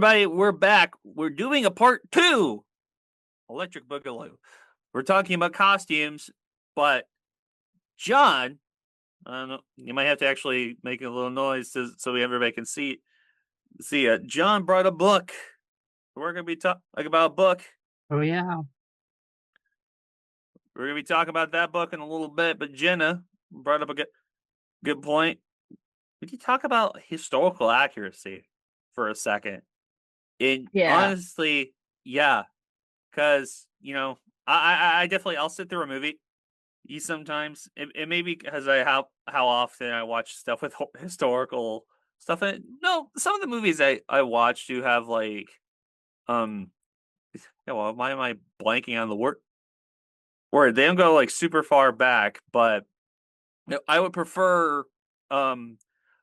Everybody, we're back. We're doing a part 2, Electric Boogaloo. We're talking about costumes, but John, I don't know, you might have to actually make a little noise so everybody can see it. John brought a book. We're going to be talking about a book. Oh yeah. We're going to be talking about that book in a little bit, but Jenna brought up a good point. Would you talk about historical accuracy for a second? And Yeah. honestly, yeah, because I definitely I'll sit through a movie. Sometimes it may be because how often I watch stuff with historical stuff in it. No, some of the movies I watch do have like yeah, well, why am I blanking on the word? They don't go like super far back, but I would prefer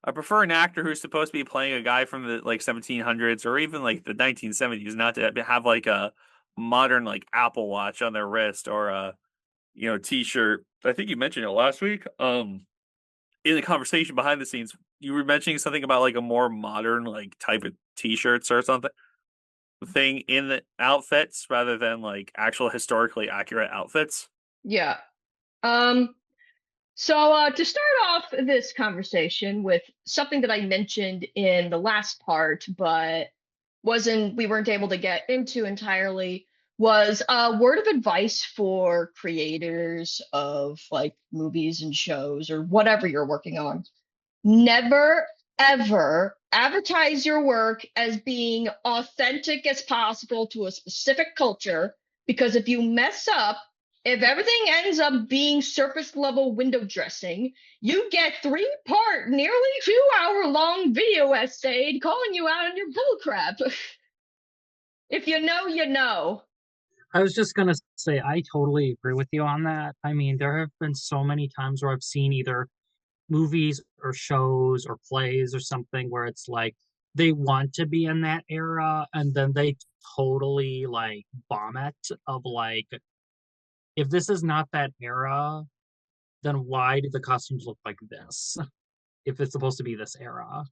I prefer an actor who's supposed to be playing a guy from the like 1700s or even like the 1970s, not to have like a modern like Apple Watch on their wrist or a T-shirt. I think you mentioned it last week. In the conversation behind the scenes, you were mentioning something about like a more modern like type of T-shirts or something thing in the outfits rather than like actual historically accurate outfits. Yeah. So to start off this conversation with something that I mentioned in the last part, but we weren't able to get into entirely, was a word of advice for creators of like movies and shows or whatever you're working on. Never, ever advertise your work as being authentic as possible to a specific culture, because if you mess up, if everything ends up being surface level window dressing, you get 3-part, nearly 2-hour long video essay calling you out on your bullcrap. If you know, you know. I was just gonna say I totally agree with you on that. I mean, there have been so many times where I've seen either movies or shows or plays or something where it's like they want to be in that era and then they totally like bomb it of like if this is not that era, then why do the costumes look like this? If it's supposed to be this era.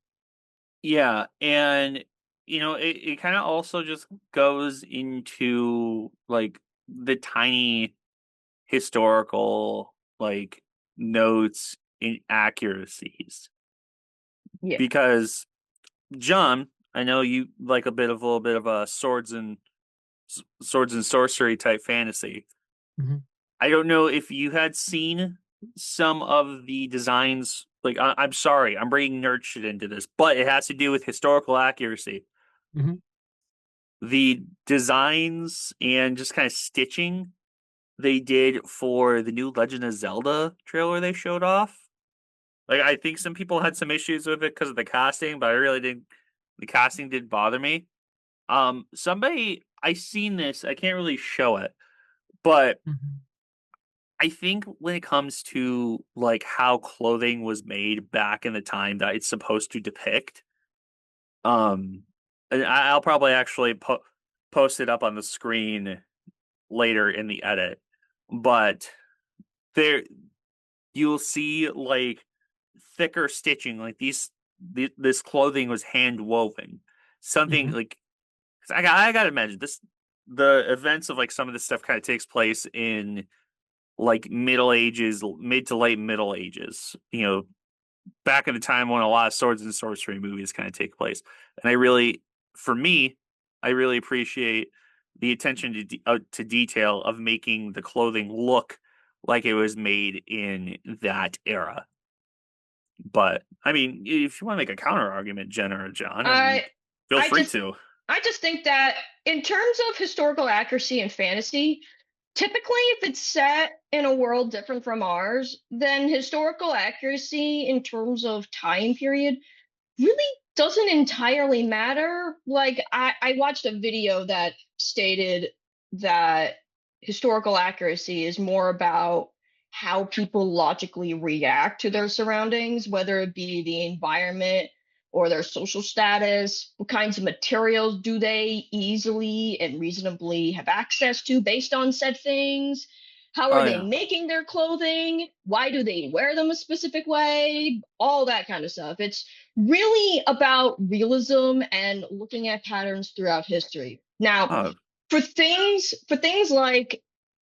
Yeah, and it kind of also just goes into like the tiny historical like notes and accuracies Yeah. because John, I know you like a little bit of a swords and sorcery type fantasy. Mm-hmm. I don't know if you had seen some of the designs. Like, I'm sorry, I'm bringing nerd shit into this, but it has to do with historical accuracy. Mm-hmm. The designs and just kind of stitching they did for the new Legend of Zelda trailer they showed off. Like, I think some people had some issues with it because of the casting, but I really didn't. The casting didn't bother me. Somebody I seen this. I can't really show it, but Mm-hmm. I think when it comes to like how clothing was made back in the time that it's supposed to depict, um, and I'll probably actually post it up on the screen later in the edit, but there you'll see like thicker stitching, like this clothing was hand woven, something Mm-hmm. like I gotta imagine this. The events of like some of this stuff kind of takes place in like Middle Ages, mid to late Middle Ages, back in the time when a lot of swords and sorcery movies kind of take place. And for me, I really appreciate the attention to detail of making the clothing look like it was made in that era. But I mean, if you want to make a counter argument, Jenna or John, I mean, I feel I free just to. I just think that in terms of historical accuracy and fantasy, typically if it's set in a world different from ours, then historical accuracy in terms of time period really doesn't entirely matter. Like I watched a video that stated that historical accuracy is more about how people logically react to their surroundings, whether it be the environment or their social status, what kinds of materials do they easily and reasonably have access to based on said things, How Oh are they yeah. making their clothing? Why do they wear them a specific way? All that kind of stuff. It's really about realism and looking at patterns throughout history. Now, Oh. for things like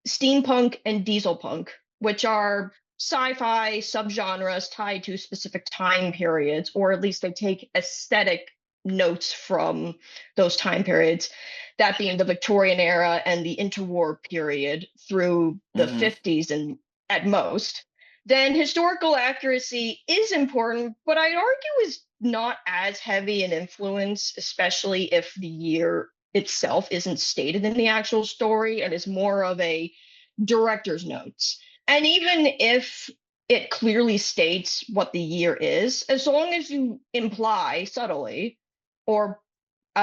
steampunk and dieselpunk, which are sci-fi subgenres tied to specific time periods, or at least they take aesthetic notes from those time periods, that being the Victorian era and the interwar period through the Mm-hmm. 50s and at most, then historical accuracy is important, but I'd argue is not as heavy an influence, especially if the year itself isn't stated in the actual story and is more of a director's notes. And even if it clearly states what the year is, as long as you imply subtly or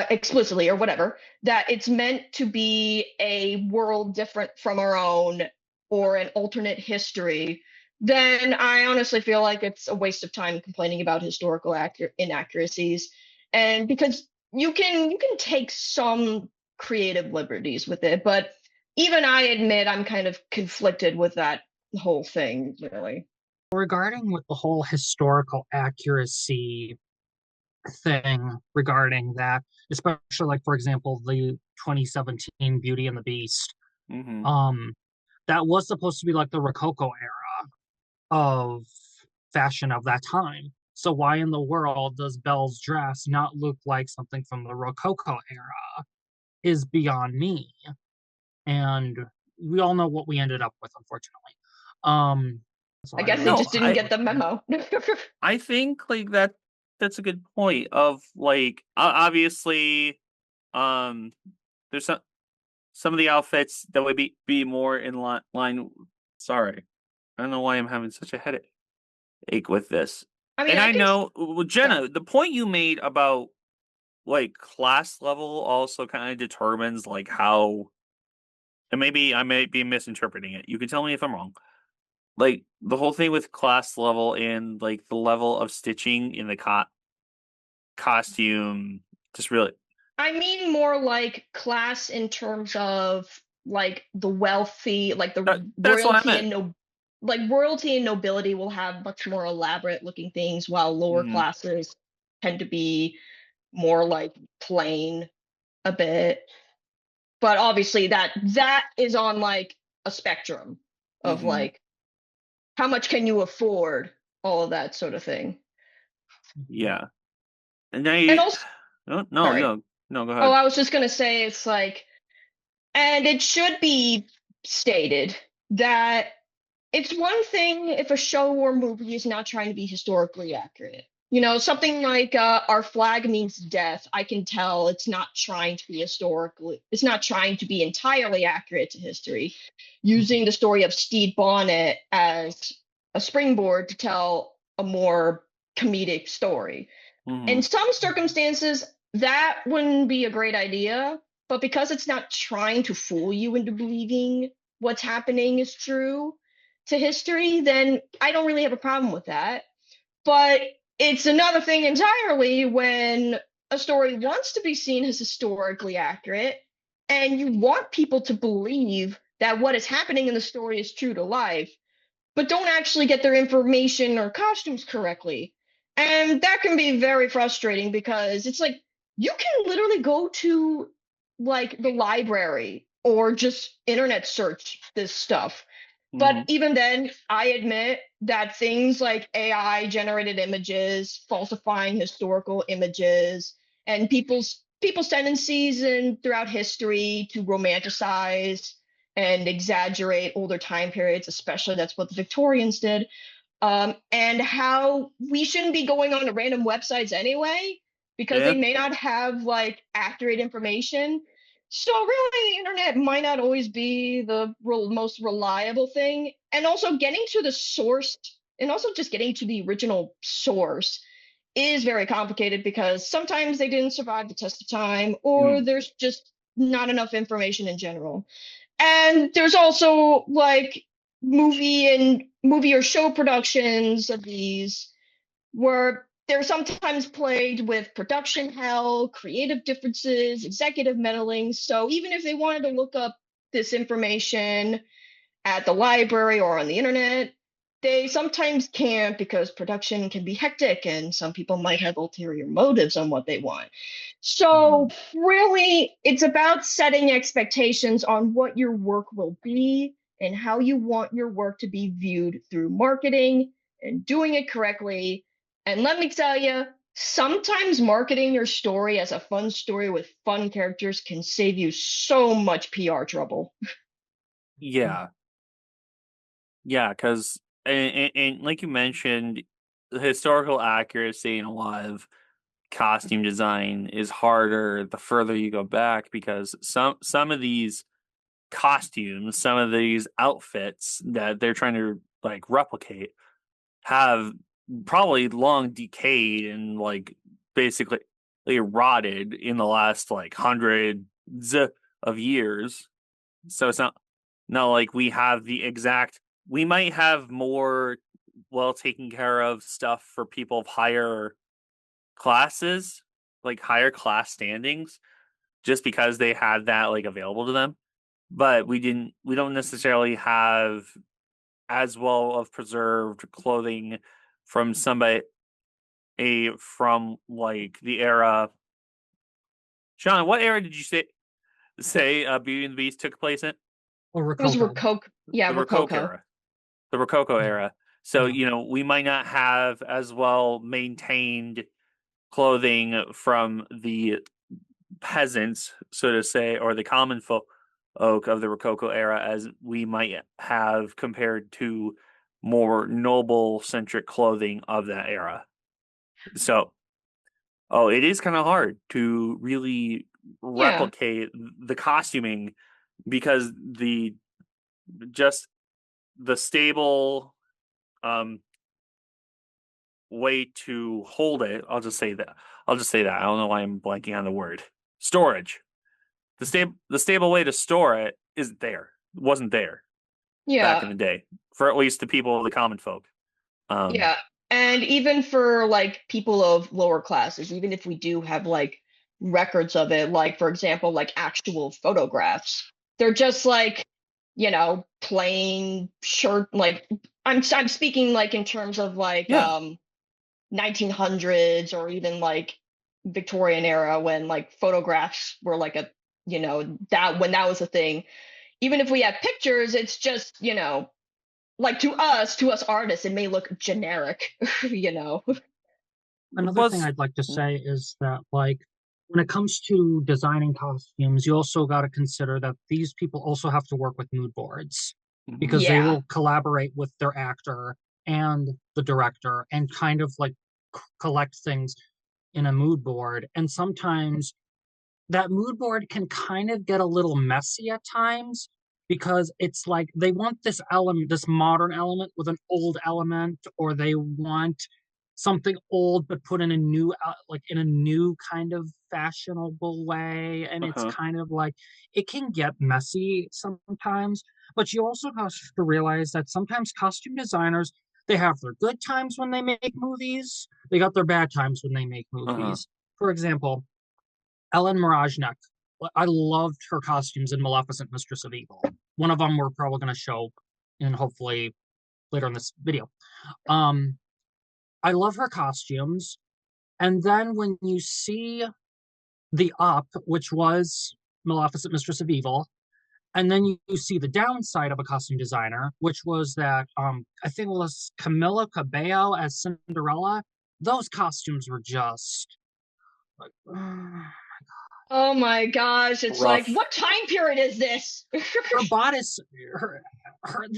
explicitly or whatever that it's meant to be a world different from our own or an alternate history, then I honestly feel like it's a waste of time complaining about historical inaccuracies. And because you can take some creative liberties with it, but even I admit I'm kind of conflicted with that whole thing, really. Regarding with the whole historical accuracy thing regarding that, especially like for example the 2017 Beauty and the Beast, Mm-hmm. that was supposed to be like the Rococo era of fashion of that time. So why in the world does Belle's dress not look like something from the Rococo era is beyond me. And we all know what we ended up with, unfortunately. So I I guess they really No, just don't have didn't much get more the to say. memo. I think like that's a good point of like obviously there's some of the outfits that would be more in line. Sorry, I don't know why I'm having such a headache with this. I mean, And I I can. know, well, Sorry. Jenna, the point you made about like class level also kind of determines like how, and maybe I may be misinterpreting it. You can tell me if I'm wrong. Like the whole thing with class level and like the level of stitching in the costume, just really. I mean more like class in terms of like the wealthy, like the That's what I royalty meant. and no, like royalty and nobility will have much more elaborate looking things, while lower Hmm. classes tend to be more like plain a bit. But obviously that is on like a spectrum of Hmm. like how much can you afford, all of that sort of thing. Yeah. And And I, also, no, no, sorry. no, no, go Oh, ahead. I was just gonna say it's like, and it should be stated that it's one thing if a show or movie is not trying to be historically accurate. Something like Our Flag Means Death, I can tell it's not trying to be historically, it's not trying to be entirely accurate to history, using the story of Stede Bonnet as a springboard to tell a more comedic story. In Hmm. some circumstances, that wouldn't be a great idea, but because it's not trying to fool you into believing what's happening is true to history, then I don't really have a problem with that. But it's another thing entirely when a story wants to be seen as historically accurate and you want people to believe that what is happening in the story is true to life, but don't actually get their information or costumes correctly. And that can be very frustrating because it's like you can literally go to like the library or just internet search this stuff. But Hmm. even then, I admit that things like AI generated images, falsifying historical images, and people's tendencies and throughout history to romanticize and exaggerate older time periods, especially that's what the Victorians did, and how we shouldn't be going on to random websites anyway because Yeah. they may not have like accurate information. So really, the internet might not always be the most reliable thing. And also getting to the source and also just getting to the original source is very complicated because sometimes they didn't survive the test of time or Mm. there's just not enough information in general. And there's also like movie or show productions of these where they're sometimes plagued with production hell, creative differences, executive meddling. So even if they wanted to look up this information at the library or on the internet, they sometimes can't because production can be hectic and some people might have ulterior motives on what they want. So, really, it's about setting expectations on what your work will be and how you want your work to be viewed through marketing and doing it correctly. And let me tell you, sometimes marketing your story as a fun story with fun characters can save you so much PR trouble. Yeah. Yeah, because and like you mentioned, the historical accuracy in a lot of costume design is harder the further you go back because some of these costumes, some of these outfits that they're trying to like replicate have probably long decayed and like basically rotted in the last like hundreds of years. So it's not like we have the exact. We might have more well taken care of stuff for people of higher classes, like higher class standings, just because they had that like available to them. But we don't necessarily have as well of preserved clothing from somebody from like the era. Sean, what era did you say Beauty and the Beast took place in? Or It was Rococo. Rococo. Yeah, The Rococo Rococo. era. The Rococo Yeah. era. So, Yeah. we might not have as well maintained clothing from the peasants, so to say, or the common folk of the Rococo era as we might have compared to more noble centric clothing of that era. So, it is kind of hard to really Yeah. replicate the costuming because just the stable um way to hold it. I'll just say that. I don't know why I'm blanking on the word. Storage. The stable way to store it isn't there. It wasn't there back Yeah. in the day for at least the people, the common folk. Um, Yeah. And even for like people of lower classes, even if we do have like records of it, like for example, like actual photographs, they're just like, plain shirt, like I'm speaking like in terms of like yeah. 1900s or even like Victorian era when like photographs were like that when that was a thing. Even if we have pictures, it's just, like to us artists, it may look generic, you know. Another thing Was I'd like to say is that, like, when it comes to designing costumes, you also got to consider that these people also have to work with mood boards because they Yeah. will collaborate with their actor and the director and kind of like collect things in a mood board. And sometimes that mood board can kind of get a little messy at times because it's like they want this element, this modern element with an old element, or they want something old but put in a new, like in a new kind of fashionable way. And it's uh-huh. kind of like it can get messy sometimes. But you also have to realize that sometimes costume designers, they have their good times when they make movies, they got their bad times when they make Uh-huh. movies. For example, Ellen Mirajnek. I loved her costumes in Maleficent, Mistress of Evil. One of them we're probably going to show in hopefully later in this video. Um, I love her costumes. And then when you see the up, which was Maleficent, Mistress of Evil, and then you see the downside of a costume designer, which was that I think it was Camila Cabello as Cinderella. Those costumes were just like, Oh my gosh, it's like, Rough. what time period is this? her bodice, her,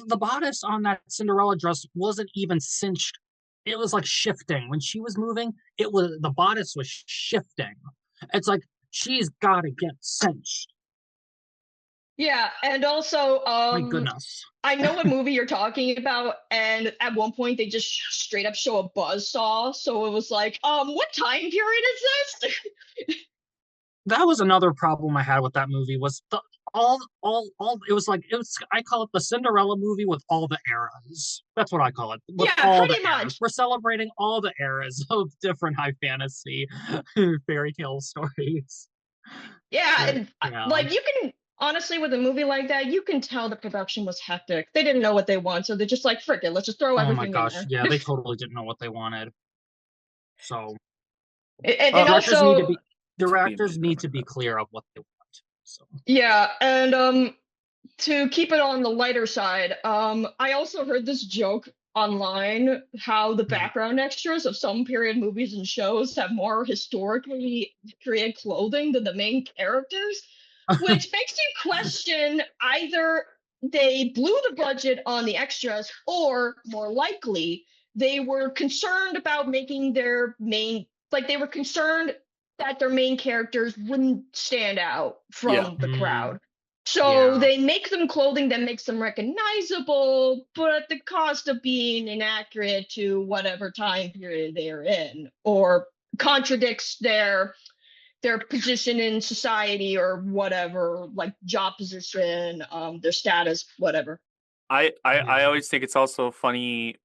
the bodice on that Cinderella dress wasn't even cinched. It was like shifting when she was moving. It was the bodice was shifting. It's like she's got to get cinched. Yeah, and also, My goodness. I know what movie you're talking about, and at one point they just straight up show a buzz saw, so it was like, what time period is this? That was another problem I had with that movie was the all it was like it was I call it the Cinderella movie with all the eras. That's what I call it. With Yeah, all the pretty eras. much. We're celebrating all the eras of different high fantasy fairy tale stories. Yeah, But and yeah. like you can honestly, with a movie like that, you can tell the production was hectic. They didn't know what they want, so they're just like, frick it, let's just throw Oh my everything in gosh, there. yeah, they totally didn't know what they wanted. So And directors need to also, be To be directors amazing. need to be clear of what they want. So yeah, and to keep it on the lighter side, I also heard this joke online how the mhm. background extras of some period movies and shows have more historically accurate clothing than the main characters, which makes you question either they blew the budget on the extras or more likely they were concerned about making their main like they were concerned that their main characters wouldn't stand out Yeah. from the crowd. So Yeah. they make them clothing that makes them recognizable, but at the cost of being inaccurate to whatever time period they're in, or contradicts their position in society or whatever, like job position, their status, whatever. I Yeah. always think it's also funny.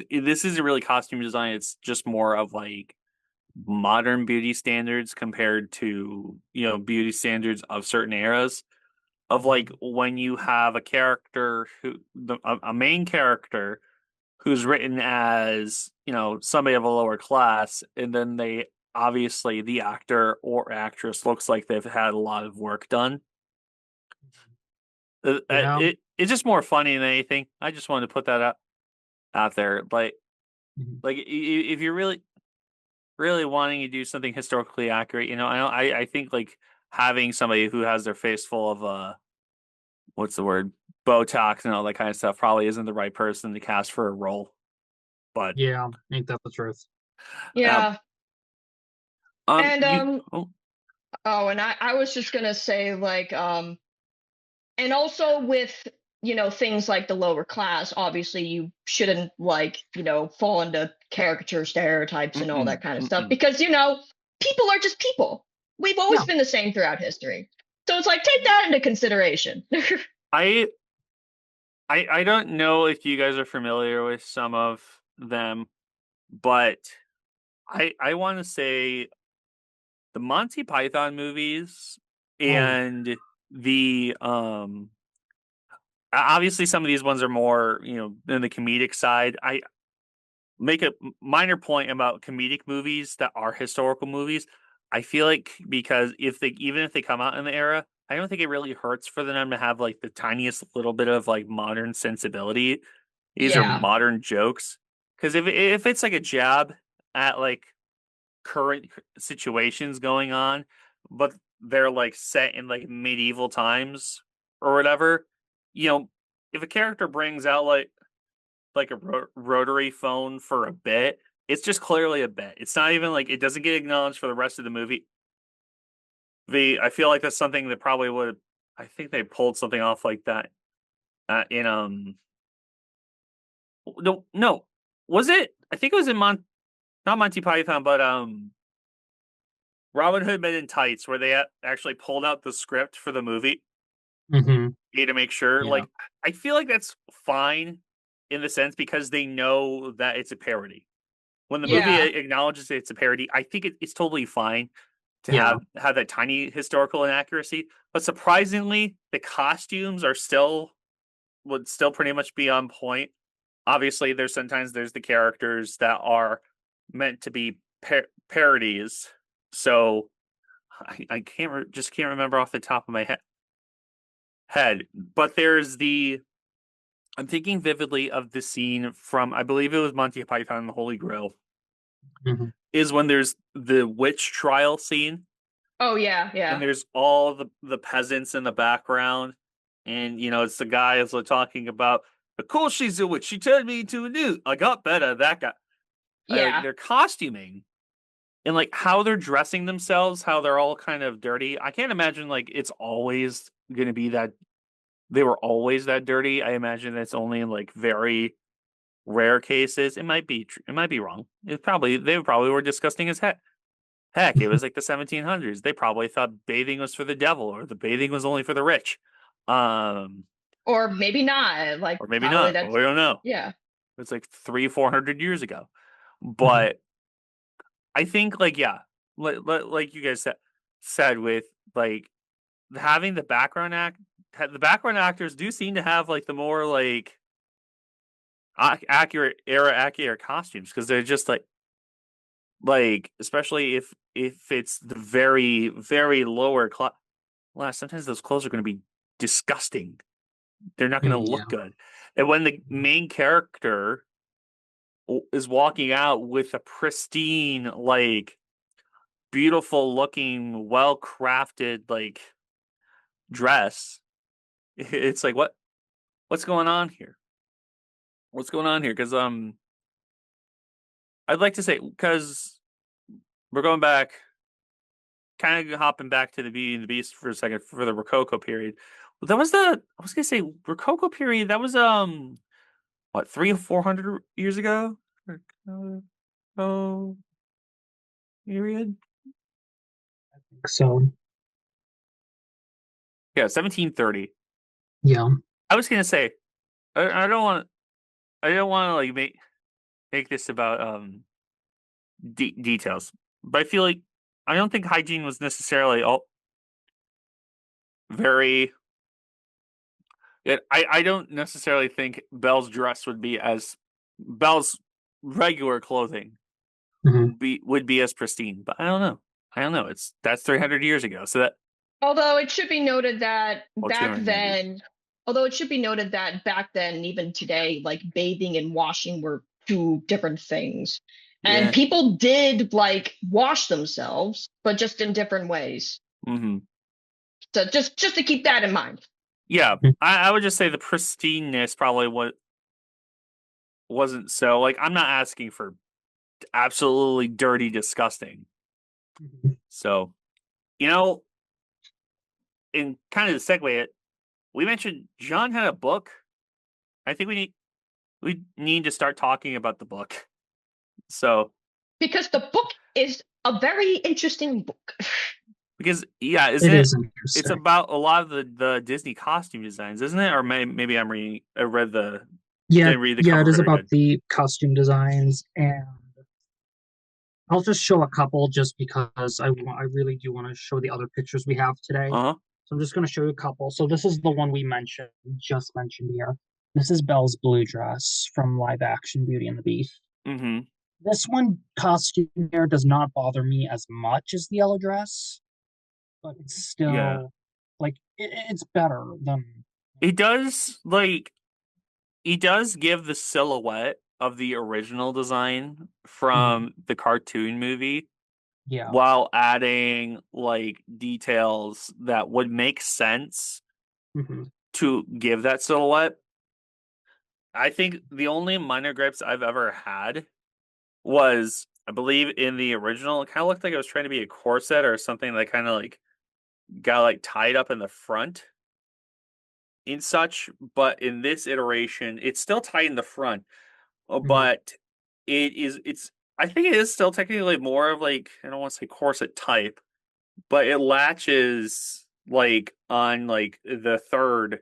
This isn't really costume design. It's just more of like modern beauty standards compared to, beauty standards of certain eras. Of like Mhm. when you have a character a main character who's written as, somebody of a lower class, and then they obviously the actor or actress looks like they've had a lot of work done. Yeah. It's just more funny than anything. I just wanted to put that out there. Mhm. If you're really wanting to do something historically accurate, I think like having somebody who has their face full of what's the word, Botox and all that kind of stuff probably isn't the right person to cast for a role. But Yeah. Ain't that the truth? uh, Yeah. And you oh, oh, and I was just gonna say like and also with things like the lower class, obviously you shouldn't like fall into caricature stereotypes and all mm-mm, that kind of stuff mm-mm. because people are just people. We've always Yeah. been the same throughout history, so it's like take that into consideration. I I don't know if you guys are familiar with some of them, but I want to say the Monty Python movies Oh, and the obviously some of these ones are more, in the comedic side. I make a minor point about comedic movies that are historical movies. I feel like because even if they come out in the era, I don't think it really hurts for them to have like the tiniest little bit of like modern sensibility. These are Yeah, modern jokes. Because if it's like a jab at like current situations going on, but they're like set in like medieval times or whatever, you know, if a character brings out like a rotary phone for a bit, it's just clearly a bit. It's not even like it doesn't get acknowledged for the rest of the movie. I feel like that's something that probably would. I think they pulled something off like that in no, was it? I think it was in not Monty Python, but Robin Hood Men in Tights, where they actually pulled out the script for the movie hmm to make sure. yeah. Like, I feel like that's fine in the sense because they know that it's a parody. When the movie yeah, acknowledges it's a parody, I think it's totally fine to Yeah. have that tiny historical inaccuracy. But surprisingly, the costumes are still would still pretty much be on point. Obviously, there's the characters that are meant to be parodies. So I just can't remember off the top of my head. But there's the I'm thinking vividly of the scene from I believe it was Monty Python and the Holy Grail hmm is when there's the witch trial scene oh yeah, and yeah, there's all the peasants in the background and it's the guy is talking about of course she's a witch. She turned me into a new. I got better. That guy. Like yeah, their costuming and like how they're dressing themselves, how they're all kind of dirty. I can't imagine like it's always gonna be that they were always that dirty. I imagine that's only in like very rare cases. It might be wrong. They probably were disgusting as heck. Heck, it was like the 1700s. They probably thought bathing was for the devil or the bathing was only for the rich. Um, or maybe not. Like or maybe probably not. that's We don't know. yeah, It's like 400 years ago. hmm But I think like yeah, like you guys said with like having the background actors do seem to have like the more like accurate costumes, because they're just like especially if it's the very very lower class. Well, sometimes those clothes are going to be disgusting. They're not going to Yeah. look good. And when the main character is walking out with a pristine, like beautiful looking, well crafted like dress, it's like what's going on here? What's going on here? Because I'd like to say, because we're going back, kind of hopping back to the Beauty and the Beast for a second for the Rococo period. That was I was gonna say Rococo period. That was what, 300 or 400 years ago? Rococo period. So, Yeah, 1730. yeah. I was gonna say I don't want to like make this about details, but I feel like I don't think hygiene was necessarily all very. I don't necessarily think Belle's dress would be as Belle's regular clothing Hmm. would be as pristine, but I don't know. I don't know. That's 300 years ago, so that Although it should be noted that well, back 290. then, although it should be noted that back then, and even today, like bathing and washing were two different things. And Yeah. people did like wash themselves, but just in different ways. Hmm. So just to keep that in mind. Yeah. I would just say the pristineness probably wasn't so like I'm not asking for absolutely dirty, disgusting. Hmm. So, you know, in kind of to segue it, we mentioned John had a book. I think we need to start talking about the book. So, Because the book is a very interesting book. because yeah, isn't It it? is It's interesting. about a lot of the Disney costume designs, isn't it? Or maybe I read Yeah, didn't read the yeah, cover it is very about good. the costume designs, and I'll just show a couple just because I really do want to show the other pictures we have today. Uh-huh. So I'm just going to show you a couple. So this is the one just mentioned here. This is Belle's blue dress from live action Beauty and the Beast. Mm-hmm. This one costume here does not bother me as much as the yellow dress, but it's Yeah. still like it's better than. It does like he does give the silhouette of the original design Mhm. from the cartoon movie Yeah. while adding like details that would make sense Hmm. to give that silhouette. I think the only minor gripes I've ever had was, I believe, in the original, it kind of looked like it was trying to be a corset or something that kind of like got like tied up in the front and such. But in this iteration, it's still tied in the front, Hmm. but it's I think it is still technically more of like, I don't want to say corset type, but it latches like on like the third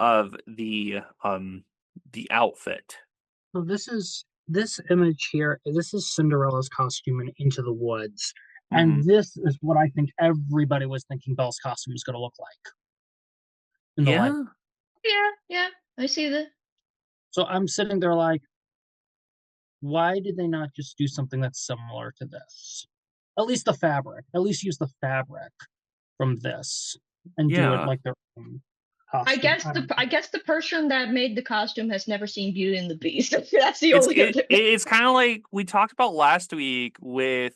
of the outfit. So this image here. This is Cinderella's costume in Into the Woods, Hmm. and this is what I think everybody was thinking Belle's costume was going to look like in the live. Yeah. Yeah, yeah, I see that. So I'm sitting there like, why did they not just do something that's similar to this? At least the fabric. At least use the fabric from this and do it Yeah. like their own costume. I don't I know. guess the person that made the costume has never seen Beauty and the Beast. That's the only other. It's kind of like we talked about last week with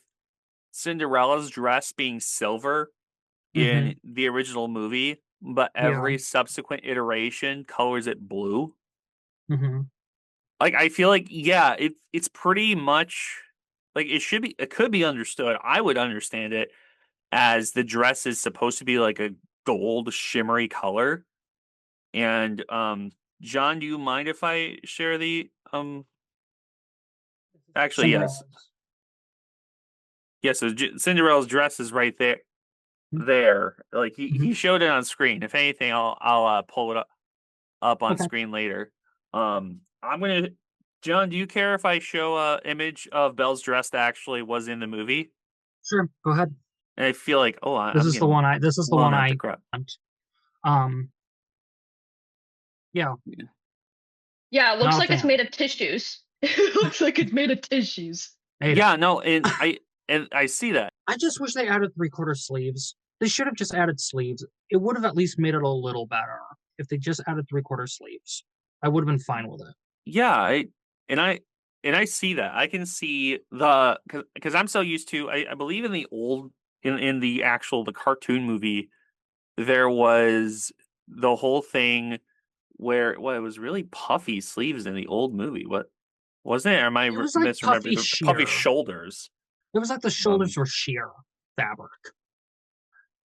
Cinderella's dress being silver Hmm. in the original movie, but Yeah. every subsequent iteration colors it blue. Hmm. Like I feel like yeah, it's pretty much like it could be understood. I would understand it as the dress is supposed to be like a gold shimmery color. And John, do you mind if I share the actually yes. Cinderella's. Yes, so Cinderella's dress is right there. Like Hmm. he showed it on screen. If anything, I'll pull it up on Okay, screen later. I'm gonna. John, do you care if I show a image of Belle's dress that actually was in the movie? sure. Go ahead. And I feel like, oh, This I'm is the getting one I this is the blown one out the I crap. want. Um, yeah, Yeah, it looks not a like it's fan. made of tissues. It looks like it's made of tissues. Hate it. Yeah, no, and I see that. I just wish they added 3/4 sleeves. They should have just added sleeves. It would have at least made it a little better if they just added 3/4 sleeves. I would have been fine with it. Yeah, and I and I see that. I can see the because I'm so used to. I believe in the old in the actual the cartoon movie there was the whole thing where well it was really puffy sleeves in the old movie. What wasn't it? Or am I It was like misremembering puffy the puffy sheer. shoulders? It was like the shoulders were sheer fabric.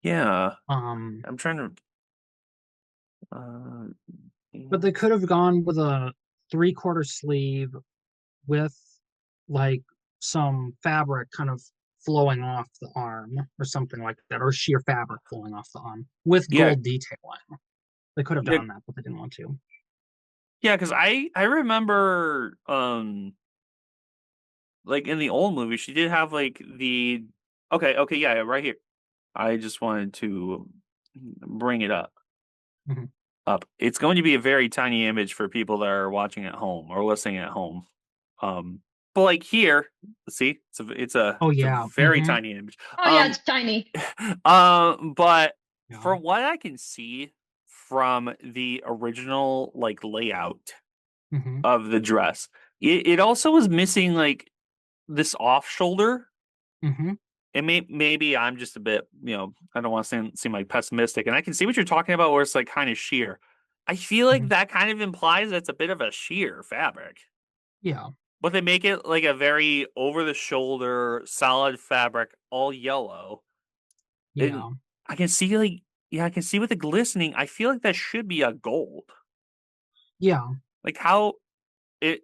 Yeah, Um, I'm trying to. Uh, but they could have gone with a 3/4 sleeve with like some fabric kind of flowing off the arm or something like that, or sheer fabric flowing off the arm with yeah, gold detailing. They could have yeah, done that, but they didn't want to. yeah. Because I remember like in the old movie she did have like the okay yeah right here. I just wanted to bring it Mhm. up. It's going to be a very tiny image for people that are watching at home or listening at home. But like here, see, Oh it's a yeah. very tiny image. Oh yeah, it's tiny. But Yeah. from what I can see from the original like layout hmm of the dress, it also was missing like this off shoulder. hmm And maybe I'm just a bit, I don't want to seem like pessimistic, and I can see what you're talking about where it's like kind of sheer. I feel like hmm that kind of implies that's a bit of a sheer fabric, Yeah. but they make it like a very over the shoulder solid fabric, all yellow, and Yeah. I can see like yeah, I can see with the glistening. I feel like that should be a gold. Yeah. Like how it.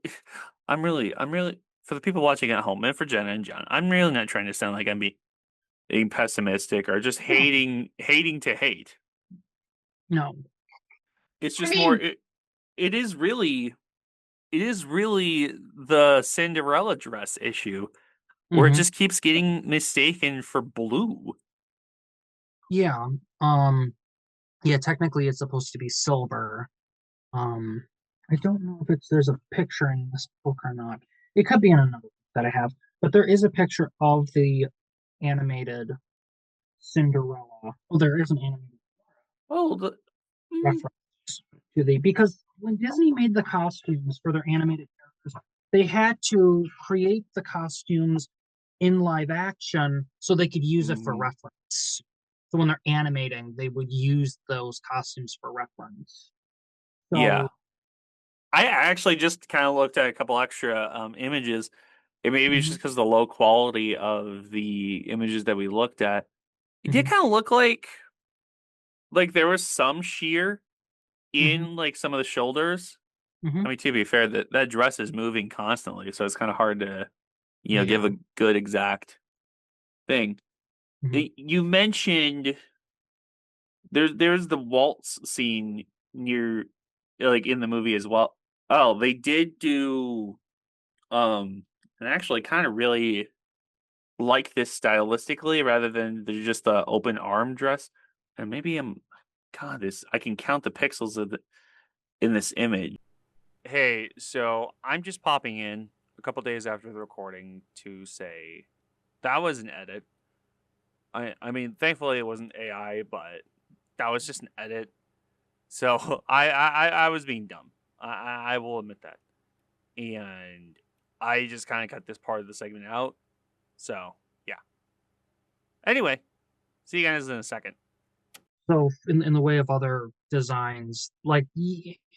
I'm really for the people watching at home and for Jenna and John. I'm really not trying to sound like I'm being pessimistic or just No. hating to hate. No. It's I just more mean, it is really the Cinderella dress issue where it hmm just keeps getting mistaken for blue. Yeah. Yeah, technically it's supposed to be silver. Um, I don't know if there's a picture in this book or not. It could be in another book that I have, but there is a picture of the animated Cinderella. Oh, there is an animated Oh, mm, reference to the because when Disney made the costumes for their animated characters, they had to create the costumes in live action so they could use it for mm, reference. So when they're animating, they would use those costumes for reference. yeah. So, I actually just kind of looked at a couple extra images. And maybe it's mhm, just because of the low quality of the images that we looked at. It did mhm, kind of look like there was some sheer mhm, in like some of the shoulders. mhm. I mean, to be fair, that dress is moving constantly, so it's kind of hard to, give Yeah. a good exact thing. Mhm, You mentioned there's the waltz scene near, like in the movie as well. Oh, they did do and actually kind of really like this stylistically rather than just the open arm dress. And maybe God, this I can count the pixels in this image. Hey, so I'm just popping in a couple days after the recording to say that was an edit. I mean, thankfully it wasn't AI, but that was just an edit. So I was being dumb. I will admit that, and I just kind of cut this part of the segment out. So yeah. Anyway, see you guys in a second. So in the way of other designs, like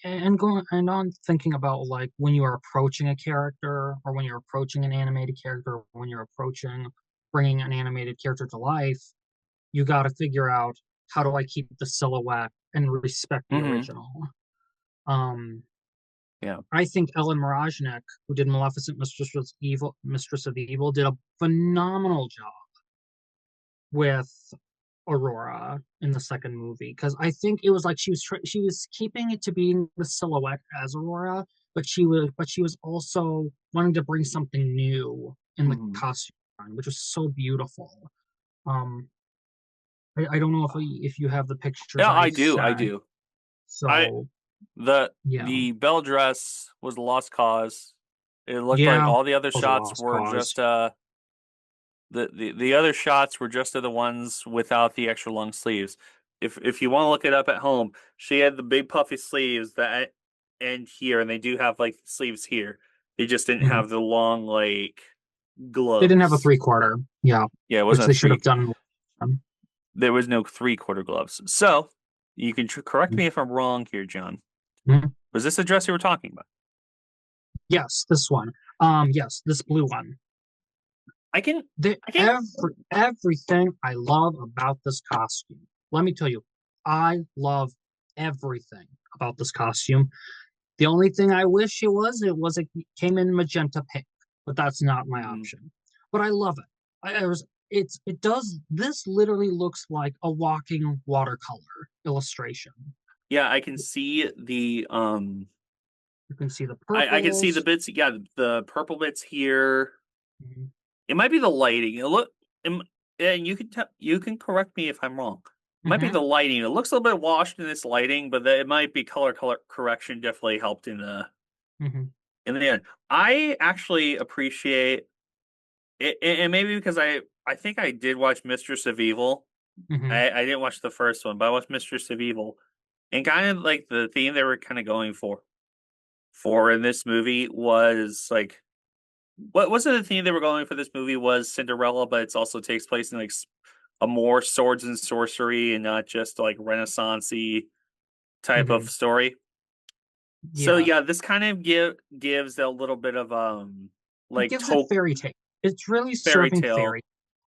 and going and on thinking about like when you are approaching a character or when you're approaching an animated character, or when you're approaching bringing an animated character to life, you got to figure out how do I keep the silhouette and respect the Mm-hmm. original. Um, Yeah. I think Ellen Mirojnick, who did Maleficent, Mistress of Evil, did a phenomenal job with Aurora in the second movie because I think it was like she was keeping it to being the silhouette as Aurora, but she was also wanting to bring something new in the Mm-hmm. costume, which was so beautiful. Um, I don't know if you have the pictures Yeah, I I do. I sent. do. I So yeah, the bell dress was a lost cause. It looked like yeah, all the other was a shots lost were cause. just the other shots were just of the ones without the extra long sleeves. If you want to look it up at home, she had the big puffy sleeves that end here, and they do have like sleeves here. They just didn't Hmm. have the long like They didn't have a gloves. 3/4. Yeah, Yeah, it which wasn't a they should three. have done. There was no 3/4 gloves. So you can correct me if I'm wrong here, John. Mhm. Was this the dress you were talking about? Yes, this one. Yes, this blue one. I can The I can everything I love about this costume. Let me tell you, I love everything about this costume. The only thing I wish it came in magenta pink, but that's not my mm, option. But I love it. It does this literally looks like a walking watercolor illustration. yeah, I can see the You can see the I can see the purples. bits, yeah, the purple bits here. Mhm, It might be the lighting. It, and you can correct me if I'm wrong. It might be mhm, the lighting. It looks a little bit washed in this lighting, but it might be color correction definitely helped mhm, in the end. I actually appreciate it, and maybe because I think I did watch Mistress of Evil. mhm. I didn't watch the first one, but I watched Mistress of Evil, and kind of like the theme they were kind of going for in this movie was like what wasn't the theme they were going for this movie was Cinderella, but it also takes place in like a more swords and sorcery and not just like Renaissancey type of Mhm. story. So Yeah, yeah, this kind of gives a little bit of it like gives it toke fairy tale. It's really fairy serving tale. fairy.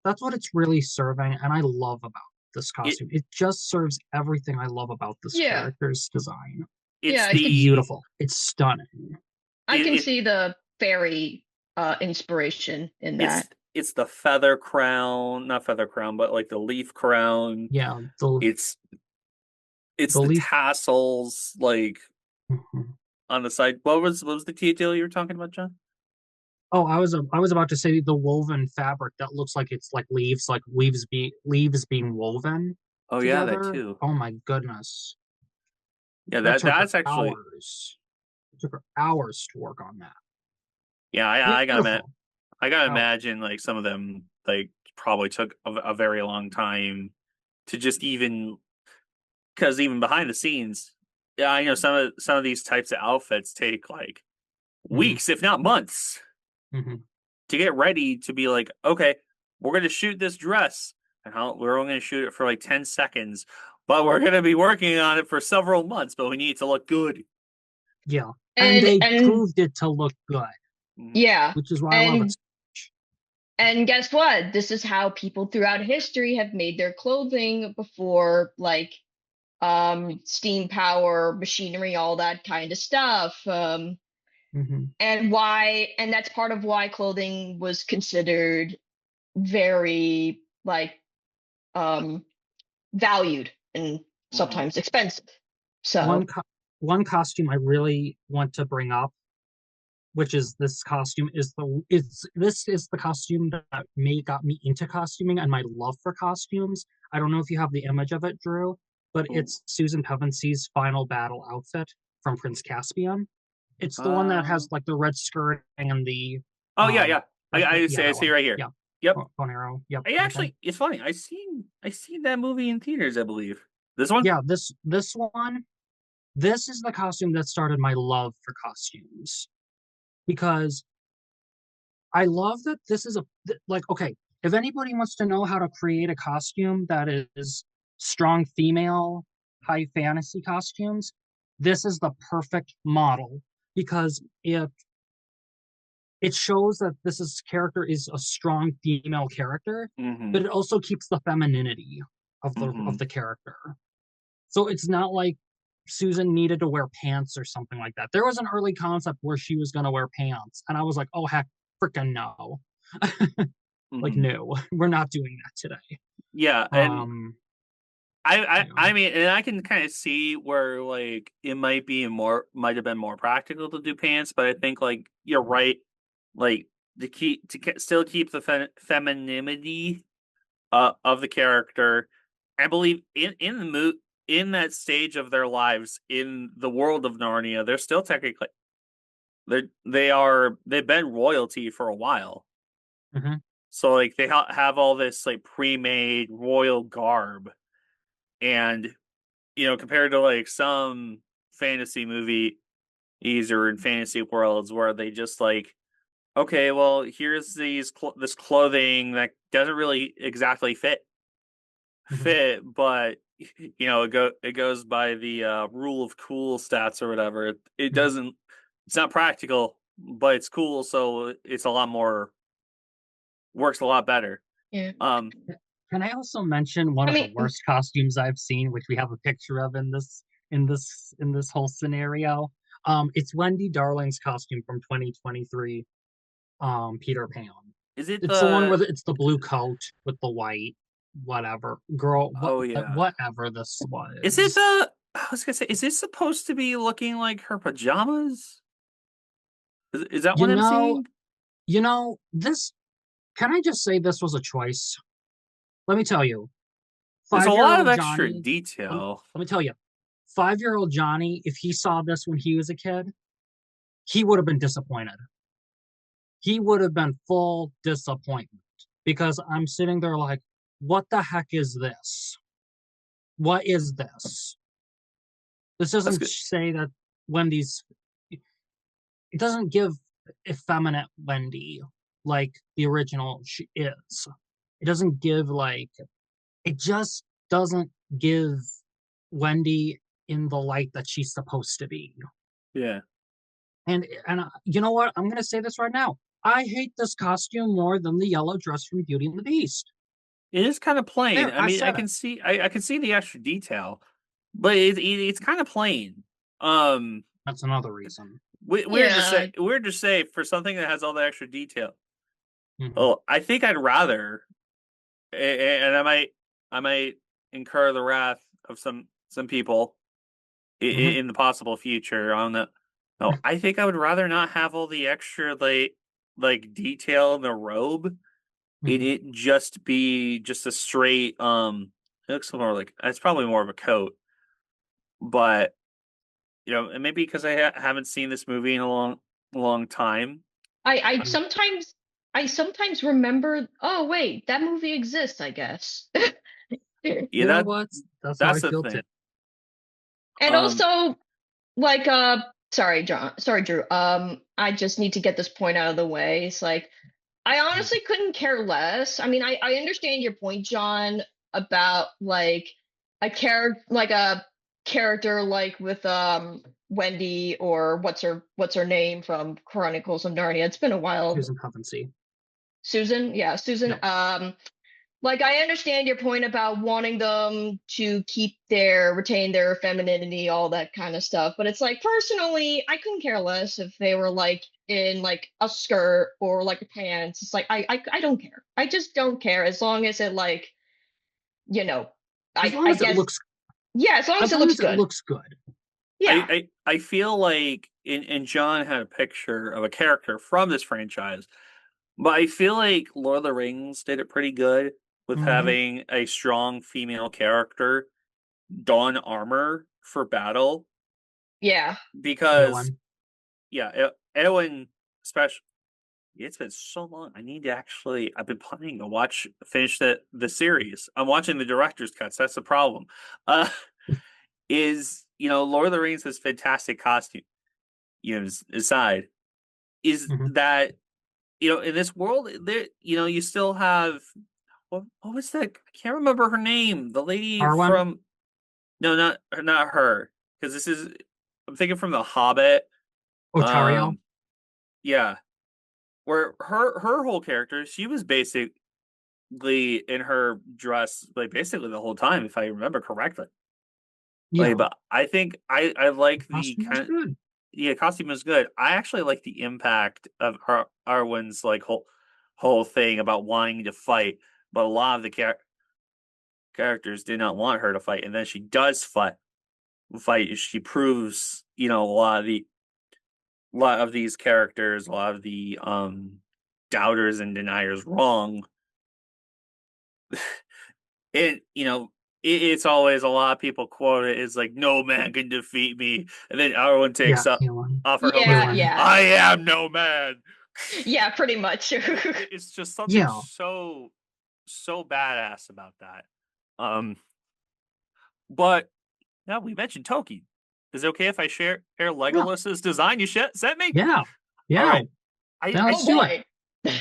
That's what it's really serving, and I love about this It costume. It just serves everything I love about this Yeah. character's design. it's Yeah, It's the beautiful. It's stunning. I can it see the fairy inspiration in it's that. it's the feather crown, not feather crown, but like the leaf crown. Yeah, the It's it's the the leaf. tassels like Mhm. on the side. What was the deal you were talking about, John? Oh, I was about to say the woven fabric that looks like leaves being woven Oh yeah, that together. too. Oh my goodness. Yeah, That took her that's actually hours. It took her hours to work on that. yeah. Beautiful. I gotta Oh. imagine like some of them like probably took a very long time to just even because even behind the scenes, yeah, I know some of these types of outfits take like Hmm. weeks, if not months, Hmm. to get ready to be like, okay, we're gonna shoot this dress, and we're only gonna shoot it for like 10 seconds, but we're gonna be working on it for several months, but we need it to look good. Yeah. And And they and proved it to look good, Mhm. yeah. which is why I love it And so much. and guess what? This is how people throughout history have made their clothing before like steam power, machinery, all that kind of stuff. Hmm. And that's part of why clothing was considered very like um valued and Mhm. sometimes expensive. One So, co one costume I really want to bring up, which is this costume, this is the costume that may got me into costuming and my love for costumes. I don't know if you have the image of it, Drew, but it's Susan Pevensy's final battle outfit from Prince Caspian. It's the one that Uh, has like the red skirt and the oh yeah, um yeah. I yeah, that see one. right here. Yeah. Yep. Bone arrow. Yep, I everything. actually, it's funny. I seen that movie in theaters. I believe this one. Yeah, this one, this is the costume that started my love for costumes because I love that this is like okay, if anybody wants to know how to create a costume that is strong female high fantasy costumes, this is the perfect model because it shows that this character is a strong female character, Mm-hmm. but it also keeps the femininity Mm-hmm. of the character. So it's not like Susan needed to wear pants or something like that. There was an early concept where she was going to wear pants, and I was like, oh heck, freaking no. Like, Mm-hmm. no, we're not doing that today. Yeah, and Um, you know, I mean, and I can kind of see where like it might have been more practical to do pants, but I think like you're right, like still keep the femininity of the character, I believe in the in that stage of their lives in the world of Narnia, they're still technically they've been royalty for a while. Hmm. So like they have all this like pre-made royal garb, and compared to like some fantasy movie or in fantasy worlds where they just like, okay, well, here's this clothing that doesn't really exactly Hmm. but it goes by the rule of cool stats or whatever. It Hmm. doesn't. It's not practical, but it's cool, so it's a lot more works a lot better. Yeah. Um, Can I also mention one I of the mean, worst costumes I've seen, which we have a picture of in this whole scenario? It's Wendy Darling's costume from 2023, Peter Pan. is it It's the one the? where it's the blue coat with the white, whatever. Girl, Oh yeah, whatever this is it was. the? I was gonna say, is it supposed to be looking like her pajamas? Is that You what I'm know, seeing? this, can I just say this was a choice? Let me tell you, There's a lot of 5-year-old extra Johnny, detail. let me tell you, 5-year-old Johnny, if he saw this when he was a kid, he would have been disappointed. He would have been full disappointment because I'm sitting there like, what the heck is this? What is this? This That's doesn't good. say that Wendy's, it doesn't give effeminate Wendy like the original she is. It doesn't give like, it just doesn't give Wendy in the light that she's supposed to be. Yeah, And you know what? I'm gonna say this right now. I hate this costume more than the yellow dress from Beauty and the Beast. it is kind of plain. There, I I mean, said it. I can see the extra detail, but it's kind of plain. Um, That's another reason. yeah, weird to say for something that has all the extra detail. Hmm. Oh, I think I'd rather, and I might incur the wrath of some people Hmm. in the possible future. I don't know. No, I think I would rather not have all the extra like detail in the robe. Hmm. It just be just a straight it looks more like it's probably more of a coat, but and maybe because haven't seen this movie in a long time. I I I'm, sometimes I sometimes remember, oh wait, that movie exists, I guess. Yeah, you know what? That's how I that's the feel too. thing. And Um, also, like, sorry, John, sorry, Drew. I just need to get this point out of the way. It's like, I honestly couldn't care less. I mean, I understand your point, John, about like a character like with Wendy, or what's her name from Chronicles of Narnia. It's been a while. Susan Covensey. Susan, yeah, Susan. Yep. Like, I understand your point about wanting them to retain their femininity, all that kind of stuff. But it's like, personally, I couldn't care less if they were like in like a skirt or like a pants. It's like, I don't care. I just don't care as long as it like, you know, As long I as it guess, looks, yeah, as long as as it long looks as it good. looks good. Yeah. I feel like in John had a picture of a character from this franchise, but I feel like Lord of the Rings did it pretty good with Hmm. having a strong female character don armor for battle Yeah. because Eowyn. yeah, Eowyn especially. It's been so long. I need to actually. I've been planning to finish the series. I'm watching the director's cuts. That's the problem. Uh, is Lord of the Rings has fantastic costume. Aside is Hmm. that in this world there you still have what was that? I can't remember her name. The lady Arwen. from no, not her, because this is I'm thinking from The Hobbit. Otario. Um, yeah, where her whole character, she was basically in her dress like basically the whole time, if I remember correctly. Like, Yeah. but I think I like the Costume was kind of good. yeah, costume is good. I actually like the impact of Arwen's like whole thing about wanting to fight, but a lot of the characters did not want her to fight, and then she does fight. She proves a lot of these characters, a lot of the doubters and deniers wrong. And it's always a lot of people quote it is like, no man can defeat me, and then everyone takes Yeah, up Helen. off her helmet, is Yeah, like, Helen. yeah. I am no man. Yeah, pretty much. It's just something Yeah. so badass about that. Um, but yeah, we mentioned Toki. Is it okay if I share Yeah. Legolas's design you sent me? Yeah. All Yeah. right, I Now I let's Oh do it. boy.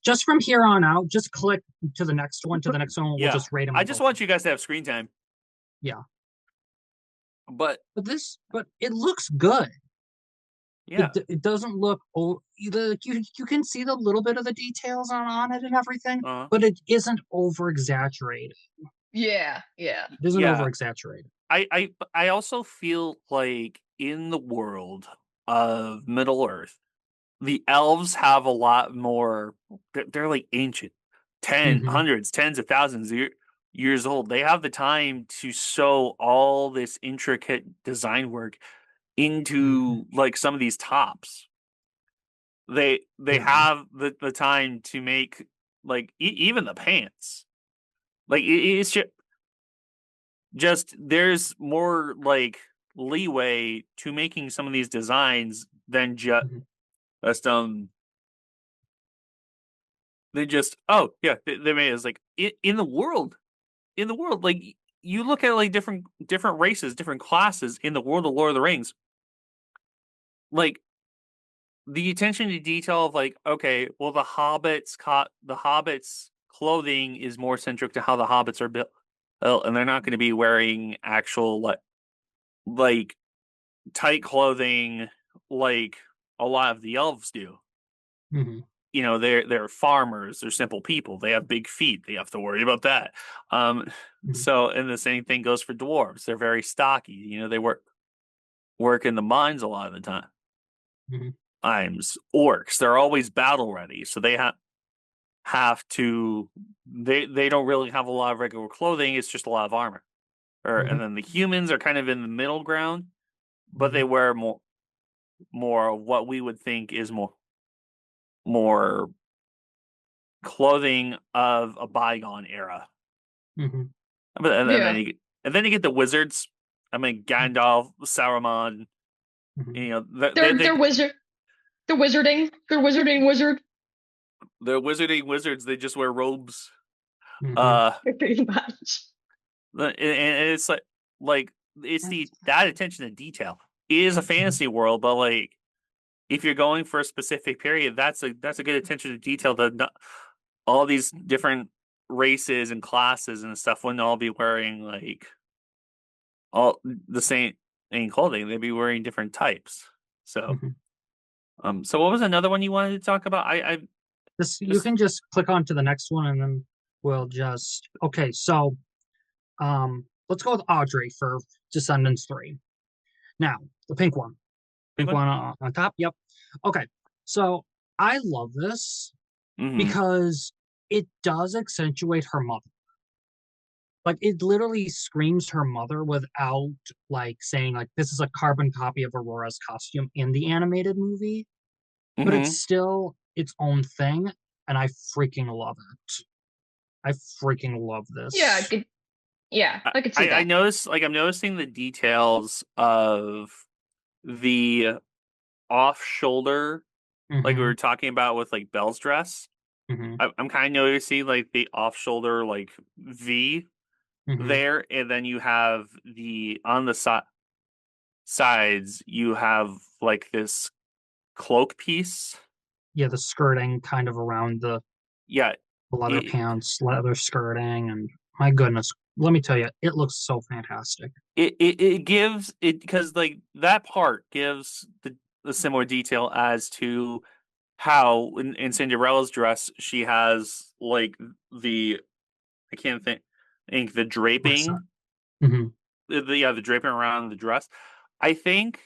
Just from here on out, just click to the next one, to the next one. We'll yeah, just rate them I and just go want from you guys to have screen time, there. Yeah. but But it looks good. yeah, It doesn't look old. You can see the little bit of the details on it and everything, uh, but it isn't over exaggerated. Yeah, yeah. It isn't over yeah. exaggerated. I also feel like in the world of Middle Earth, the elves have a lot more. They're like ancient, Hmm. hundreds, tens of thousands of years old. They have the time to sew all this intricate design work Hmm. into like some of these tops. They Yeah. have the time to make like even the pants. Like it's just there's more like leeway to making some of these designs than Hmm. just they just oh yeah they made it as like in the world like you look at like different races, different classes in the world of Lord of the Rings, like the attention to detail of like, okay, well the hobbits clothing is more centric to how the hobbits are built, and they're not going to be wearing actual like tight clothing like a lot of the elves do. Hmm. You know, they're farmers, they're simple people, they have big feet, they have to worry about that. um Hmm. so and the same thing goes for dwarves. They're very stocky, you know, they work in the mines a lot of the Hmm. times. Orcs, they're always battle ready, so they have to they don't really have a lot of regular clothing, it's just a lot of armor. And Hmm. then the humans are kind of in the middle ground, but they Hmm. wear more of what we would think is more clothing of a bygone era. Hmm. But Yeah. and then you get the wizards. I mean Gandalf, Saruman. Hmm. You know They're wizard. They're wizarding. They're wizarding wizard. they're wizarding wizards. They just wear robes. Hmm. Uh, Pretty much. and it's like it's the that attention to detail. It is a fantasy world, but like if you're going for a specific period, that's a good attention to detail. All these different races and classes and stuff wouldn't all be wearing like all the same in clothing. They'd be wearing different types. So, Hmm. so what was another one you wanted to talk about? I This, you just can just click on to the next one, and then we'll just okay. So, let's go with Audrey for Descendants 3. Now, the pink one. pick Pink one. one on top. Yep. Okay. So I love this Mm-hmm. because it does accentuate her mother. Like it literally screams her mother without like saying like this is a carbon copy of Aurora's costume in the animated movie, but it's Mm-hmm. still its own thing, and I freaking love it. I freaking love Yeah, this. good. Yeah, I could see I that. noticed like I'm noticing the details of the off shoulder, like we Mm-hmm. were talking about with like Belle's dress. Mm-hmm. I'm kind of noticing like the off shoulder like V Mm-hmm. there, and then you have the on the sides you have like this cloak piece. Yeah, the skirting kind of around the Yeah, leather it pants, leather skirting, and my goodness, let me tell you, it looks so fantastic. it gives it because like that part gives the similar detail as to how in Cinderella's dress she has like the I can't think the Corset. draping Mm-hmm. yeah the draping around the dress. I think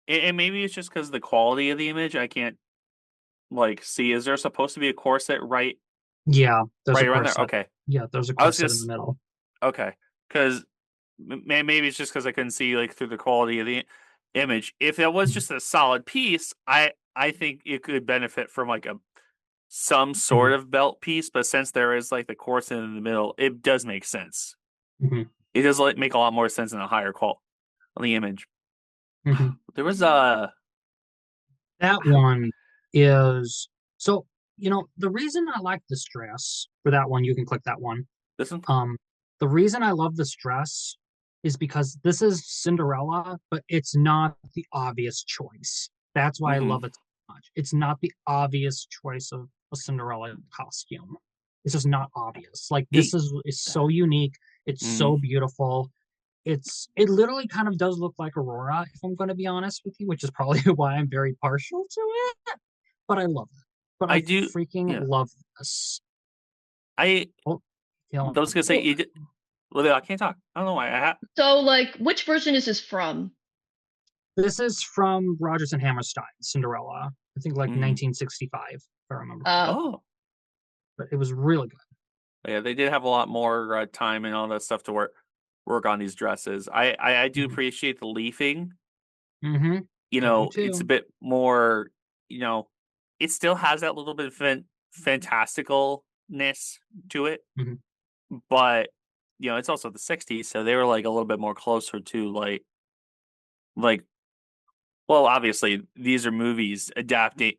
and maybe it's just because of the quality of the image I can't like see. Is there supposed to be a corset Yeah, there's a right around there? corset. Okay, Yeah, there's a I was corset in the just middle. okay because maybe it's just because I couldn't see like through the quality of the image. If that was Mhm. just a solid piece, I think it could benefit from like a some sort Mhm. of belt piece. But since there is like the corset in the middle, it does make sense. Mhm. It does like make a lot more sense in a higher quality on the image. Mhm. There was a That one is so, the reason I like this dress for that one, you can click that one. this one. Um, the reason I love this dress is because this is Cinderella, but it's not the obvious choice. That's why I Mm-hmm. love it so much. It's not the obvious choice of a Cinderella costume. It's just not obvious. Like this is so unique. It's Mm-hmm. so beautiful. It literally kind of does look like Aurora, if I'm going to be honest with you, which is probably why I'm very partial to it. But I love it. But I I do. freaking Yeah. love this. I Oh, was gonna say Well, you. Well, I can't talk. I don't know why. so like, which version is this from? this is from Rodgers and Hammerstein, Cinderella. I think like Mm-hmm. 1965, if I remember Uh, correctly. Oh, But it was really good. yeah. They did have a lot more time and all that stuff to work on these dresses. I do Mm-hmm. appreciate the leafing. Mm-hmm. I do It's a too. bit more. It still has that little bit of fantasticalness to it, Mm-hmm. but it's also the '60s, so they were like a little bit more closer to like. Well, obviously, these are movies adapting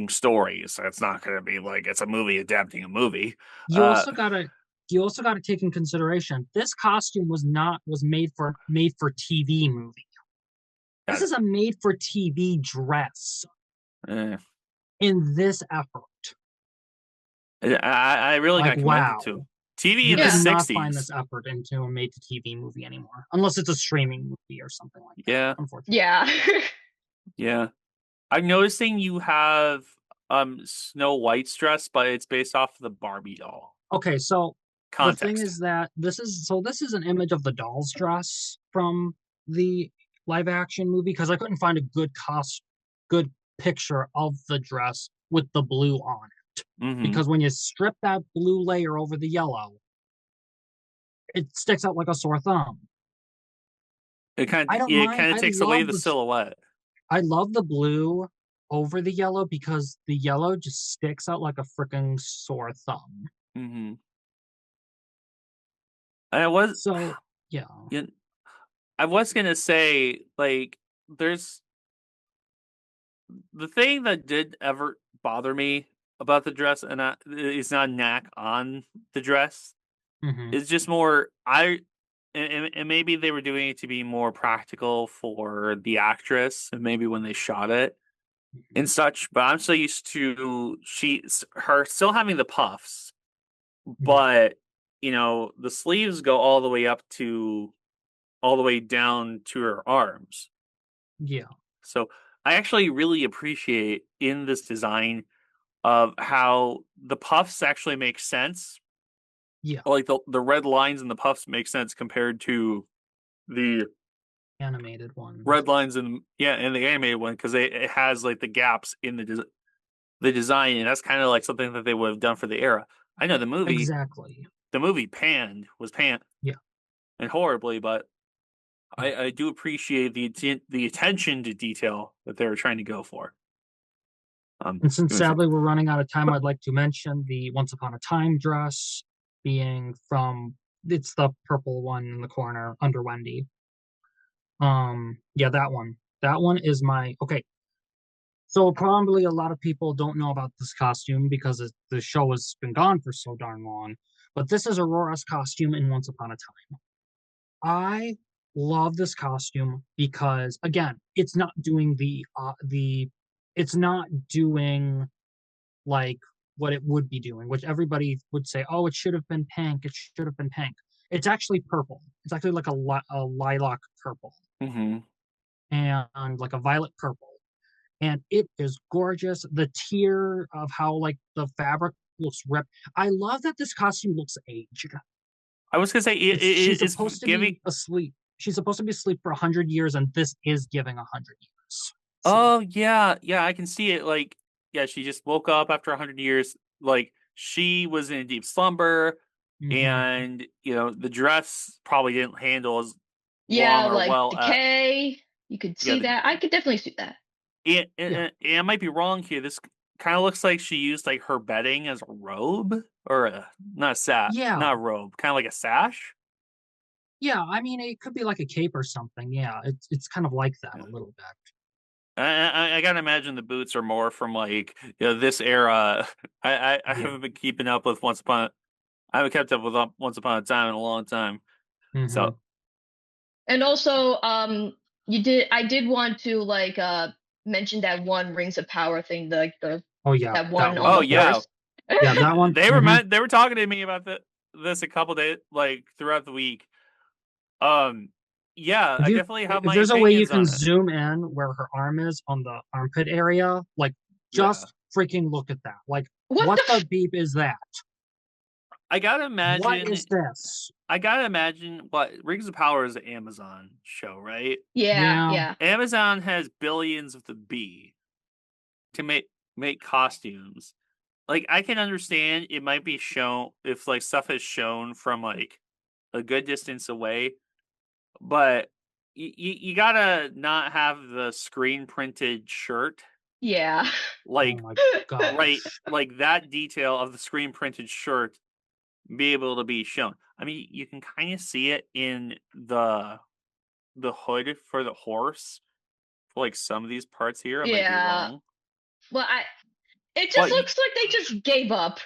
stories. So it's not going to be like it's a movie adapting a movie. You Uh, also gotta you also gotta take in consideration this costume was made for TV movie. This got it. is a made for TV dress Eh. in this effort. I really Like got commended wow. to TV You in the could yeah. not find this '60s. effort into a made to TV movie anymore. Unless it's a streaming movie or something like that, Yeah, unfortunately. Yeah. yeah. I'm noticing you have Snow White's dress, but it's based off of the Barbie doll. Okay, so the thing Context. is that this is an image of the doll's dress from the live action movie because I couldn't find a good picture of the dress with the blue on it. Mm-hmm. Because when you strip that blue layer over the yellow, it sticks out like a sore thumb. I don't It mind. kind of I takes away love the the silhouette. I love the blue over the yellow because the yellow just sticks out like a freaking sore thumb. Mm-hmm. And So yeah. you know, I was gonna say like there's the thing that did ever bother me about the dress, and it's not a knack on the dress. Hmm. It's just more and maybe they were doing it to be more practical for the actress, and maybe when they shot it and such. But I'm so used to her still having the puffs, Hmm. but the sleeves go all the way down to her arms. Yeah. So I actually really appreciate in this design of how the puffs actually make sense. Yeah. Like the red lines in the puffs make sense compared to the Animated ones. red lines in the animated one because it has like the gaps in the design, and that's kind of like something that they would have done for the era. I know Exactly. the movie panned Yeah. and horribly, but Yeah. I do appreciate the attention to detail that they were trying to go for. And since Give me a second. sadly we're running out of time, I'd like to mention the Once Upon a Time dress being from it's the purple one in the corner under Wendy. Yeah, that one. That one is my okay. So probably a lot of people don't know about this costume because the show has been gone for so darn long. But this is Aurora's costume in Once Upon a Time. I love this costume because again, it's not doing like what it would be doing, which everybody would say, oh, it should have been pink. It should have been pink. It's actually purple. It's actually like a lilac purple Mm-hmm. and like a violet purple. And it is gorgeous. The tier of how like the fabric looks ripped. I love that this costume looks aged. I was gonna say She's it's supposed to giving. be asleep. She's supposed to be asleep for 100 years, and this is giving 100 years sleep. Oh yeah, yeah, I can see it. Like, yeah, she just woke up after 100 years. Like she was in a deep slumber, Hmm. and the dress probably didn't handle as long Yeah, or like well. decay. You could Yeah, see that. I could definitely see that. Yeah, I might be wrong here. This kind of looks like she used like her bedding as a robe or not a yeah, not a robe, kind of like a sash. Yeah, I mean, it could be like a cape or something. Yeah, it's kind of like that Yeah. a little bit. I gotta imagine the boots are more from like this era. I Yeah. haven't been keeping up with I haven't kept up with Once Upon a Time in a long time. Hmm. So And also, I did want to like mention that one Rings of Power thing, the Oh yeah, that that one on one. oh the Yep. yeah, horse. Yeah, that one. they were talking to me about this a couple days like throughout the week. Um, yeah, I definitely have If my there's a way you opinions can on it. zoom in where her arm is on the armpit area, like Yeah, just freaking look at that. Like, What what the? the beep is that? I gotta What imagine. is this? I gotta imagine what Rings of Power is an Amazon show, right? Yeah, Yeah, yeah, Amazon has billions of the B to make costumes. Like I can understand it might be shown if like stuff is shown from like a good distance away, but you gotta not have the screen printed shirt yeah. oh like my right gosh. like that detail of the screen printed shirt be able to be shown. I mean, you can kind of see it in the hood for the horse for like some of these parts here. I might be Yeah. wrong, Well, it just but looks like they just gave up.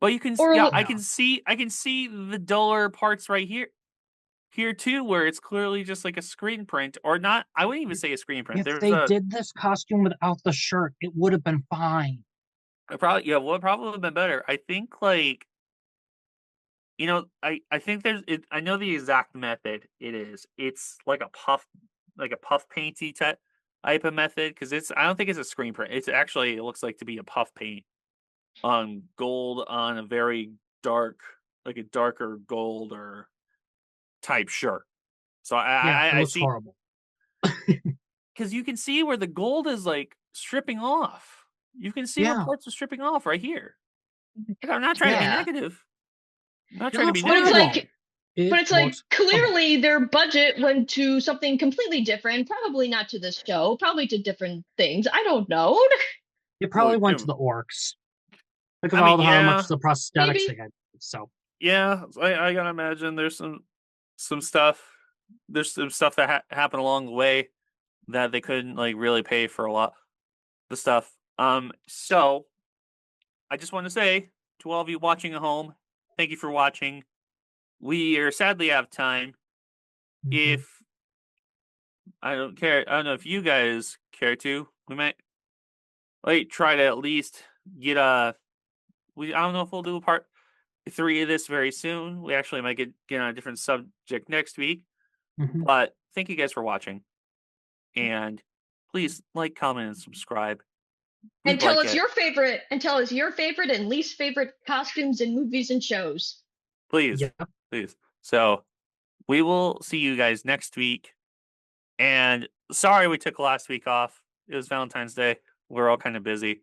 but you can yeah, Or Yeah. I can see the duller parts right here too, where it's clearly just like a screen print or not. I wouldn't even say a screen print. If There's they did this costume without the shirt, it would have been fine. probably yeah, would probably have been better. I think like I think I know the exact method it is. It's like a puff painty type of method because I don't think it's a screen print. It's actually it looks like to be a puff paint on gold on a very dark like a darker gold or type shirt. So Yeah, it I looks see horrible. because you can see where the gold is like stripping off. You can see where Yeah, parts are stripping off right here. Like, I'm not trying to be yeah. yeah. negative. I'm not It trying to looks be But it's negative. horrible. like It but it's like looks horrible. clearly their budget went to something completely different, probably not to this show, probably to different things. I don't know. It Well, probably went to the orcs. Think of I mean, all how much yeah, the prosthetics they Maybe. had. So yeah. I gotta imagine there's some stuff. There's some stuff that happened along the way that they couldn't like really pay for a lot of the stuff. So I just want to say to all of you watching at home, thank you for watching. We are sadly out of time. mhm. If I don't care, I don't know if you guys care to. We might like try to at least get a. I don't know if we'll do a part three of this very soon. We actually might get on a different subject next week. Mhm. But thank you guys for watching, and please like, comment, and subscribe. And We'd tell like us it, your favorite and least favorite costumes in movies and shows. please, Yep. please. So we will see you guys next week. And sorry we took last week off. It was Valentine's Day. We're all kind of busy.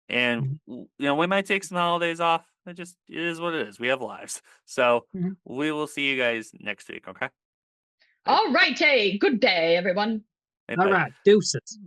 And Mhm. we might take some holidays off. It is what it is. We have lives. So Mhm. we will see you guys next week, okay? Bye. All right, hey, good day, everyone. Bye All bye. right, deuces.